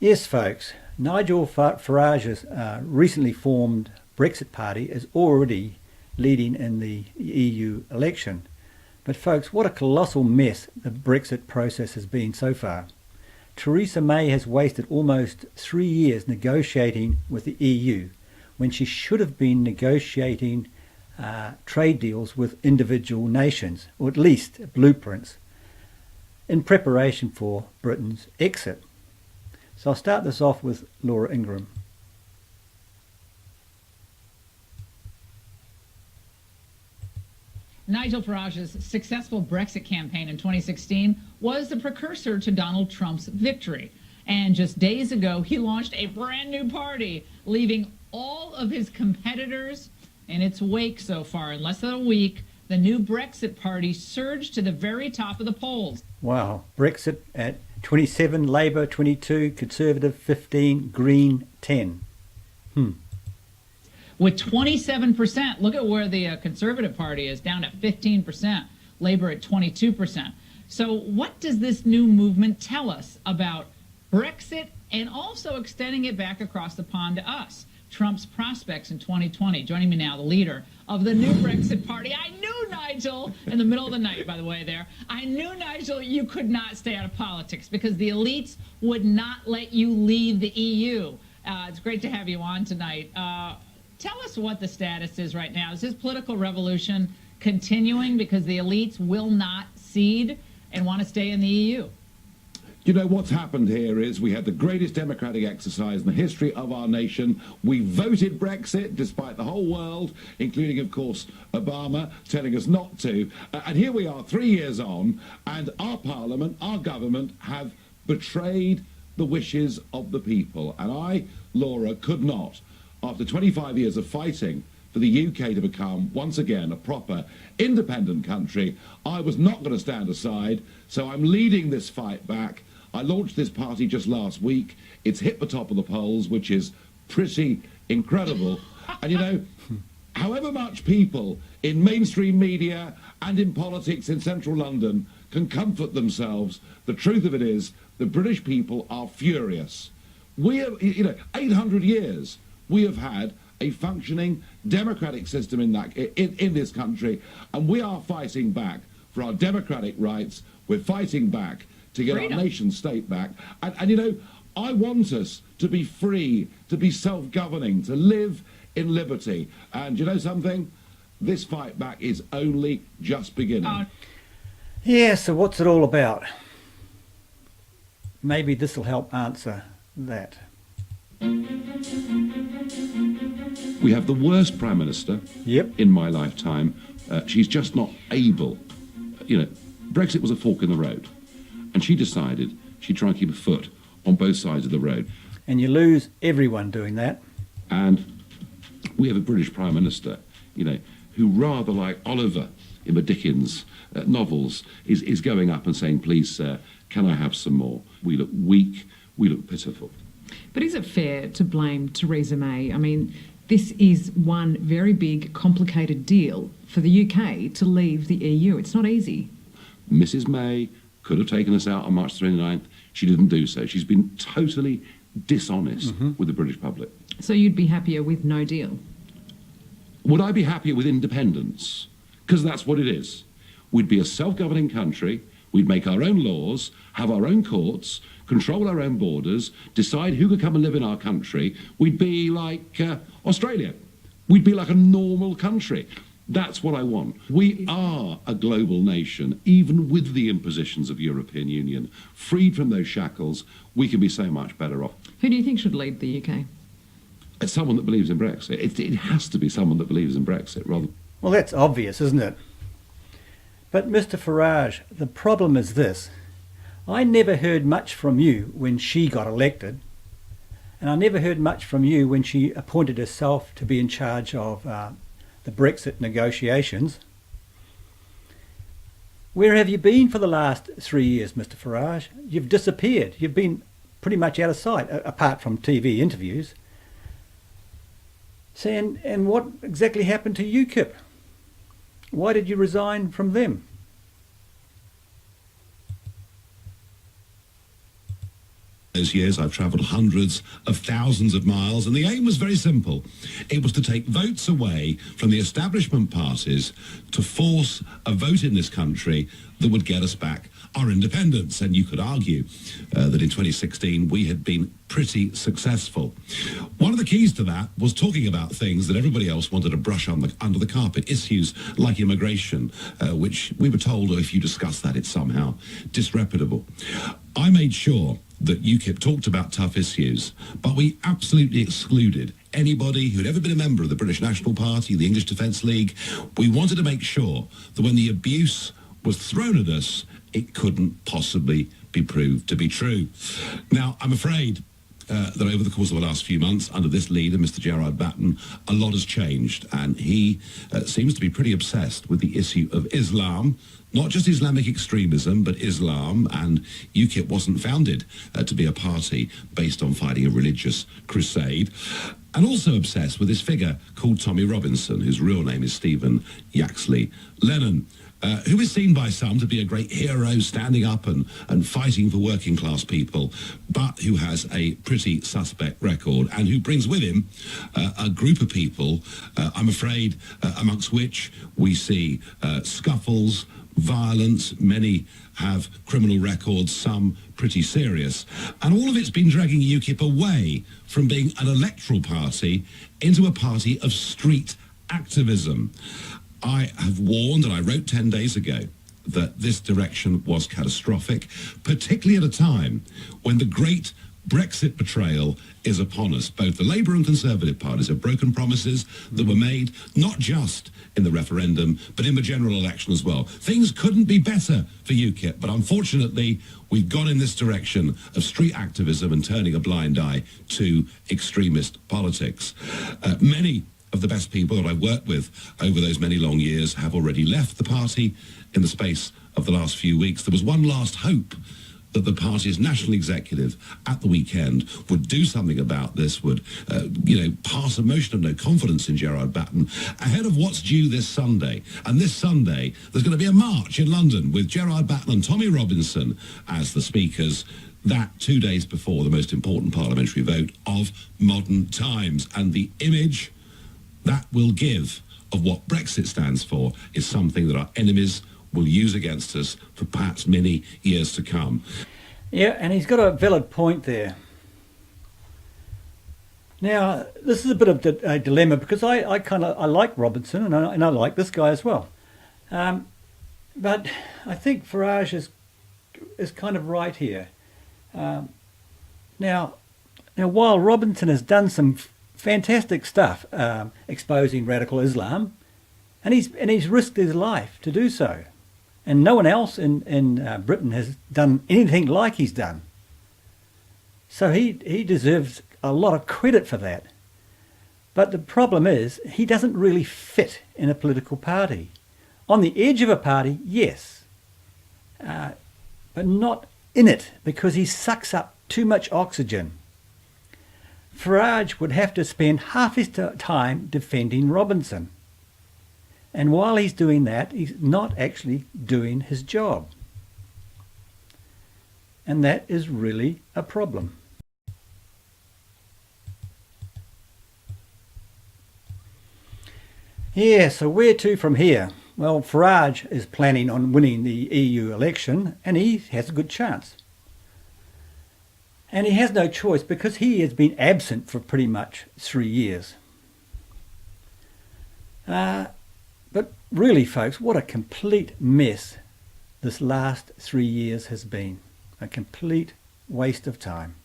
Yes, folks, Nigel Farage's recently formed Brexit party is already leading in the EU election. But folks, what a colossal mess the Brexit process has been so far. Theresa May has wasted almost 3 years negotiating with the EU when she should have been negotiating trade deals with individual nations, or at least blueprints, in preparation for Britain's exit. So I'll start this off with Laura Ingram. Nigel Farage's successful Brexit campaign in 2016 was the precursor to Donald Trump's victory. And just days ago, he launched a brand new party, leaving all of his competitors in its wake so far. In less than a week, the new Brexit party surged to the very top of the polls. Wow, Brexit at 27, Labour 22, Conservative 15, Green 10. With 27%, look at where the Conservative Party is, down at 15%, Labour at 22%. So what does this new movement tell us about Brexit and also extending it back across the pond to us? Trump's prospects in 2020. Joining me now, the leader of the new Brexit party. I knew, Nigel, in the middle of the night, by the way, there, I knew, Nigel, you could not stay out of politics because the elites would not let you leave the EU. It's great to have you on tonight. Tell us what the status is right now. Is this political revolution continuing because the elites will not cede and want to stay in the EU? You know, what's happened here is we had the greatest democratic exercise in the history of our nation. We voted Brexit, despite the whole world, including, of course, Obama, telling us not to. And here we are 3 years on, and our parliament, our government, have betrayed the wishes of the people. And I, Laura, could not, after 25 years of fighting for the UK to become, once again, a proper independent country, I was not going to stand aside, so I'm leading this fight back. I launched this party just last week. It's hit the top of the polls, which is pretty incredible. And, you know, however much people in mainstream media and in politics in central London can comfort themselves, the truth of it is the British people are furious. We have, 800 years we have had a functioning democratic system in this country, and we are fighting back for our democratic rights. We're fighting back to get Freedom. our nation state back. And I want us to be free, to be self-governing, to live in liberty. And you know something? This fight back is only just beginning. Yeah, so what's it all about? Maybe this will help answer that. We have the worst Prime Minister in my lifetime. She's just not able. Brexit was a fork in the road. And she decided she'd try and keep a foot on both sides of the road. And you lose everyone doing that. And we have a British Prime Minister, who rather like Oliver in the Dickens novels is going up and saying, please, sir, can I have some more? We look weak, we look pitiful. But is it fair to blame Theresa May? I mean, this is one very big, complicated deal for the UK to leave the EU. It's not easy. Mrs May could have taken us out on March 29th. She didn't do so. She's been totally dishonest with the British public. So you'd be happier with no deal? Would I be happier with independence? Because that's what it is. We'd be a self-governing country. We'd make our own laws, have our own courts, control our own borders, decide who could come and live in our country. We'd be like Australia. We'd be like a normal country. That's what I want. We are a global nation, even with the impositions of European Union. Freed from those shackles, we can be so much better off. Who do you think should lead the UK? It's someone that believes in Brexit. It has to be someone that believes in Brexit, rather. Well, that's obvious, isn't it? But Mr. Farage, the problem is this. I never heard much from you when she got elected, and I never heard much from you when she appointed herself to be in charge of the Brexit negotiations. Where have you been for the last 3 years, Mr. Farage? You've disappeared. You've been pretty much out of sight, apart from TV interviews. So, and what exactly happened to UKIP? Why did you resign from them? Those years I've travelled hundreds of thousands of miles, and the aim was very simple. It was to take votes away from the establishment parties to force a vote in this country that would get us back our independence. And you could argue that in 2016 we had been pretty successful. One of the keys to that was talking about things that everybody else wanted to brush under the carpet, issues like immigration, which we were told, if you discuss that, it's somehow disreputable. I made sure that UKIP talked about tough issues, but we absolutely excluded anybody who'd ever been a member of the British National Party, the English Defence League. We wanted to make sure that when the abuse was thrown at us, it couldn't possibly be proved to be true. Now, I'm afraid that over the course of the last few months, under this leader, Mr. Gerard Batten, a lot has changed, and he seems to be pretty obsessed with the issue of Islam, not just Islamic extremism, but Islam, and UKIP wasn't founded to be a party based on fighting a religious crusade, and also obsessed with this figure called Tommy Robinson, whose real name is Stephen Yaxley Lennon. Who is seen by some to be a great hero standing up and fighting for working class people, but who has a pretty suspect record and who brings with him a group of people, I'm afraid, amongst which we see scuffles, violence, many have criminal records, some pretty serious. And all of it's been dragging UKIP away from being an electoral party into a party of street activism. I have warned, and I wrote 10 days ago, that this direction was catastrophic, particularly at a time when the great Brexit betrayal is upon us. Both the Labour and Conservative parties have broken promises that were made, not just in the referendum, but in the general election as well. Things couldn't be better for UKIP, but unfortunately, we've gone in this direction of street activism and turning a blind eye to extremist politics. Many of the best people that I've worked with over those many long years have already left the party in the space of the last few weeks. There was one last hope that the party's national executive at the weekend would do something about this, would, pass a motion of no confidence in Gerard Batten ahead of what's due this Sunday. And this Sunday, there's going to be a march in London with Gerard Batten and Tommy Robinson as the speakers. That 2 days before the most important parliamentary vote of modern times. And the image that will give of what Brexit stands for is something that our enemies will use against us for perhaps many years to come. Yeah, and he's got a valid point there. Now, this is a bit of a dilemma because I like Robinson and I like this guy as well. But I think Farage is kind of right here. Now, while Robinson has done some fantastic stuff exposing radical Islam, and he's risked his life to do so, and no one else in Britain has done anything like he's done. So he deserves a lot of credit for that. But the problem is he doesn't really fit in a political party. On the edge of a party, yes, but not in it, because he sucks up too much oxygen. Farage would have to spend half his time defending Robinson. And while he's doing that, he's not actually doing his job. And that is really a problem. Yeah, so where to from here? Well, Farage is planning on winning the EU election, and he has a good chance. And he has no choice because he has been absent for pretty much 3 years. But really, folks, what a complete mess this last 3 years has been. A complete waste of time.